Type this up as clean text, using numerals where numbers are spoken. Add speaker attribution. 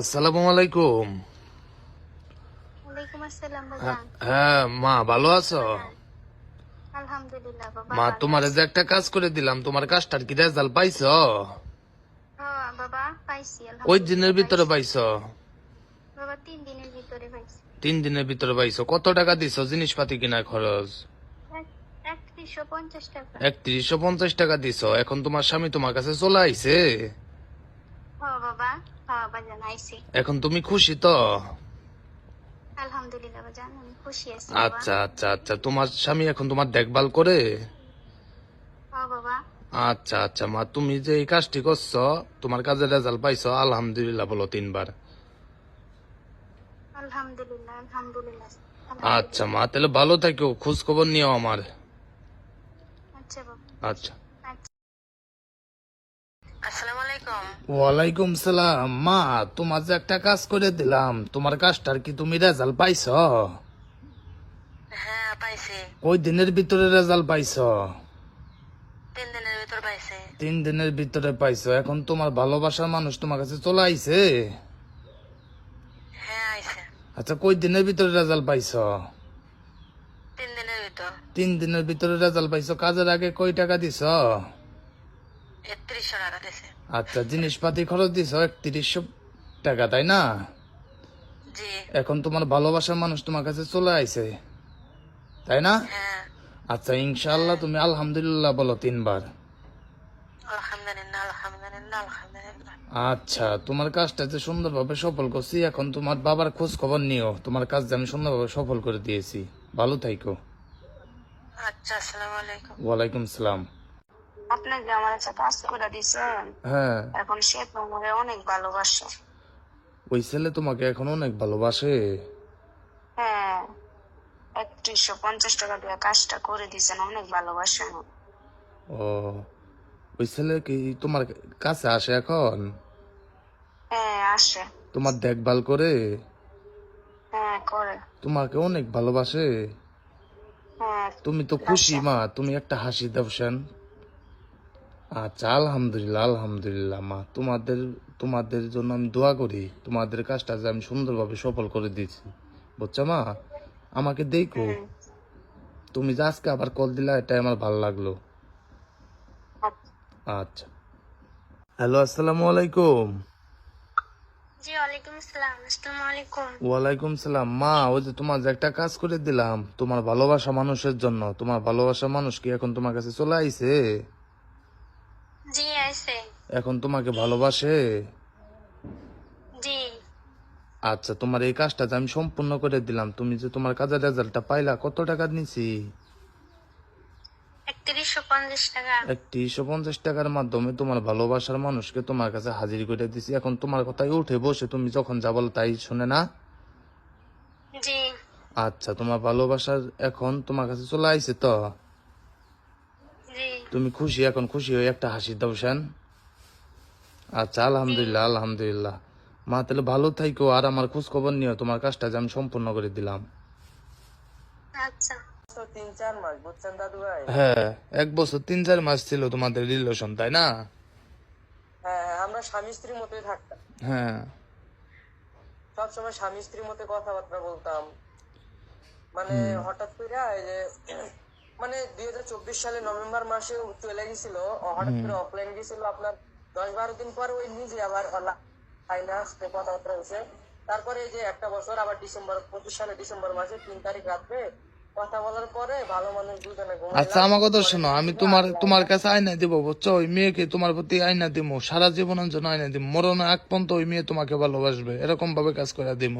Speaker 1: আসসালামু আলাইকুম।
Speaker 2: ওয়ালাইকুম আসসালাম
Speaker 1: হ্যাঁ
Speaker 2: বাজান।
Speaker 1: হ্যাঁ, মা ভালো আছো?
Speaker 2: আলহামদুলিল্লাহ বাবা
Speaker 1: মা
Speaker 2: ভালো
Speaker 1: তোমারে যে
Speaker 2: আছি।
Speaker 1: একটা কাজ করে দিলাম, তোমার কাজটার কি রেজাল্ট পাইছো?
Speaker 2: হ্যাঁ বাবা পাইছি,
Speaker 1: কই দিনের
Speaker 2: আলহামদুলিল্লাহ
Speaker 1: ভিতরে
Speaker 2: পাইছি
Speaker 1: পাইছো?
Speaker 2: বাবা, 3 দিনের ভিতরে পাইছি।
Speaker 1: 3 দিনের ভিতরে পাইছো? কত টাকা দিছো জিনিসপাতি কিনা খরচ?
Speaker 2: 3150 টাকা।
Speaker 1: 3150 টাকা দিছো। এখন তোমার স্বামী তোমার কাছে চলে আইছে।
Speaker 2: হ্যাঁ বাবা, হ্যাঁ বাজান আইছি।
Speaker 1: এখন তুমি খুশি তো?
Speaker 2: আলহামদুলিল্লাহ বাজান, আমি খুশি আছি বাবা।
Speaker 1: আচ্ছা আচ্ছা আচ্ছা, তোমার স্বামী এখন তোমার দেখভাল করে?
Speaker 2: হ্যাঁ বাবা।
Speaker 1: আচ্ছা আচ্ছা মা, তুমি যে এই কাজটি করছো, তোমার কাজের রেজাল্ট পাইছো, আলহামদুলিল্লাহ বলো 3 বার।
Speaker 2: আলহামদুলিল্লাহ আলহামদুলিল্লাহ
Speaker 1: আচ্ছা
Speaker 2: আলহামদুলিল্লাহ।
Speaker 1: মা, তাহলে ভালো থাকো, খোঁজ খবর নিও আমার।
Speaker 2: আচ্ছা বাবা।
Speaker 1: আচ্ছা।
Speaker 2: আচ্ছা। আসসালামু আলাইকুম।
Speaker 1: ওয়ালাইকুম সালাম। মা, তোমার যে একটা কাজ করে দিলাম, তোমার কাজটার কি তুমি রেজাল্ট পাইছো?
Speaker 2: হ্যাঁ পাইছি,
Speaker 1: কই দিনের ভিতরে রেজাল্ট পাইছো?
Speaker 2: 3 দিনের ভিতর পাইছি।
Speaker 1: 3 দিনের ভিতরে পাইছো। এখন তোমার ভালোবাসার মানুষ তোমার কাছে চলে আইছে?
Speaker 2: হ্যাঁ আইছে।
Speaker 1: আচ্ছা, কই দিনের ভিতরে রেজাল্ট পাইছো?
Speaker 2: 3 দিনের ভিতর।
Speaker 1: 3 দিনের ভিতরে রেজাল্ট পাইছো। কাজের আগে কই টাকা দিছো?
Speaker 2: 3100 টাকা দিছে।
Speaker 1: আচ্ছা, জিনিসপাতি খরচ দিছো 3100 টাকা, তাই না?
Speaker 2: জি।
Speaker 1: এখন তোমার ভালোবাসার মানুষ তোমার কাছে চলে আইছে, তাই না?
Speaker 2: হ্যাঁ।
Speaker 1: আচ্ছা, ইনশাআল্লাহ তুমি আলহামদুলিল্লাহ বলো 3 বার।
Speaker 2: আলহামদুলিল্লাহ আলহামদুলিল্লাহ আলহামদুলিল্লাহ।
Speaker 1: আচ্ছা, তোমার কাজটা যে সুন্দরভাবে সফল করছি, এখন তোমার বাবার খোঁজ খবর নিও। তোমার কাজ যে আমি সুন্দরভাবে সফল করে দিয়েছি। ভালো থাইকো।
Speaker 2: আচ্ছা, আসসালামু আলাইকুম।
Speaker 1: ওয়ালাইকুম সালাম।
Speaker 2: আপনি যে আমার কাছে কাজ করে দিয়েছেন,
Speaker 1: হ্যাঁ,
Speaker 2: এখন সে তো আমাকে অনেক ভালোবাসে।
Speaker 1: ওই ছেলে তোমাকে এখন অনেক ভালোবাসে?
Speaker 2: হ্যাঁ, 3150 টাকা দিয়ে কাজটা করে দিয়েছেন, অনেক ভালোবাসে আমাকে।
Speaker 1: ও, ওই ছেলে কি তোমার কাছে আসে এখন?
Speaker 2: হ্যাঁ আসে।
Speaker 1: তোমার দেখভাল করে?
Speaker 2: হ্যাঁ করে।
Speaker 1: তোমাকে অনেক ভালোবাসে?
Speaker 2: হ্যাঁ
Speaker 1: তুমি তো খুশি
Speaker 2: আসে।
Speaker 1: মা, তুমি একটা হাসি দাও সেন। আচ্ছা, আলহামদুলিল্লাহ আলহামদুলিল্লাহ মা, তোমাদের তোমাদের জন্য আমি দোয়া করি, তোমাদের কাজটা যে আমি সুন্দরভাবে সফল করে দিয়েছি, বুঝছো মা? আমাকে দেখো,
Speaker 2: হুম।
Speaker 1: তুমি যে আজকে আবার কল দিলা, এটাই আমার ভালো লাগলো।
Speaker 2: আচ্ছা।
Speaker 1: আচ্ছা। হ্যালো, আসসালামু আলাইকুম।
Speaker 2: জি ওয়ালাইকুম আসসালাম। আসসালামু আলাইকুম।
Speaker 1: ওয়ালাইকুম সালাম। মা, ওই যে তোমার যে একটা কাজ করে দিলাম তোমার ভালোবাসা মানুষের জন্য, তোমার ভালোবাসা মানুষ কি এখন তোমার কাছে চলে আইছে?
Speaker 2: জি আইছে।
Speaker 1: এখন তোমাকে ভালোবাসে?
Speaker 2: জি।
Speaker 1: আচ্ছা, তোমার এই কাজটা যে আমি সম্পূর্ণ করে দিলাম, তুমি যে তোমার কাজের রেজাল্টটা পাইলা, কত টাকা নিছি?
Speaker 2: 3150 টাকা।
Speaker 1: 3150 টাকার মাধ্যমে তোমার ভালোবাসার মানুষকে তোমার কাছে হাজির করে দিছি। এখন তোমার কথাই উঠে বসে তুমি যখন যা বলো তাই শুনে না?
Speaker 2: জি।
Speaker 1: আচ্ছা, তোমার ভালোবাসার এখন তোমার কাছে চলে আইছে তো?
Speaker 2: জি।
Speaker 1: তুমি খুশি? এখন খুশি হয়ে একটা হাসি দাও সেন। আচ্ছা,
Speaker 2: জি।
Speaker 1: আলহামদুলিল্লাহ আলহামদুলিল্লাহ। মা, তাহলে ভালো থাইকো, আর আমার খোঁজ খবর নিও। তোমার কাজটা যে আমি সম্পূর্ণ করে দিলাম।
Speaker 2: আচ্ছা।
Speaker 3: 3-4 মাস বুঝছেন দাদু ভাই।
Speaker 1: হ্যাঁ, 1 বছর 3-4 মাস ছিল তোমাদের রিলেশন, তাই না?
Speaker 3: হ্যাঁ হ্যাঁ, আমরা স্বামী স্ত্রীর মতোই থাকতাম।
Speaker 1: হ্যাঁ।
Speaker 3: সবসময় স্বামী স্ত্রীর মতো কথাবার্তা বলতাম। মানে
Speaker 1: হুম
Speaker 3: হঠাৎ করে এই যে মানে 2024 সালে নভেম্বর মাসে চলে গেছিল। হঠাৎ
Speaker 1: হুম।
Speaker 3: করে অফলাইন গেছিল আপনার 10-12 দিন পর ওই নিজে আবার লাইনে আসতে কথাবার্তা হয়েছে। তারপরে এই যে একটা বছর আবার 25 সালে ডিসেম্বর মাসে 3 তারিখ রাত্রে কথা বলার পরে ভালো মানুষ দুজনে
Speaker 1: আচ্ছা,
Speaker 3: ঘুমাইলাম।
Speaker 1: আমার কথা
Speaker 3: পরের
Speaker 1: শোনো,
Speaker 3: দিন
Speaker 1: আমি
Speaker 3: থেকে
Speaker 1: তোমার
Speaker 3: আর
Speaker 1: তোমার
Speaker 3: লাইনে
Speaker 1: কাছে আয়না দিব, বুঝছো? ওই মেয়েকে তোমার প্রতি আয়না দিব, সারা জীবনের জন্য আয়না দিব। মরণ আগ পর্যন্ত ওই মেয়ে তোমাকে ভালোবাসবে, এরকম ভাবে কাজ করে দিব।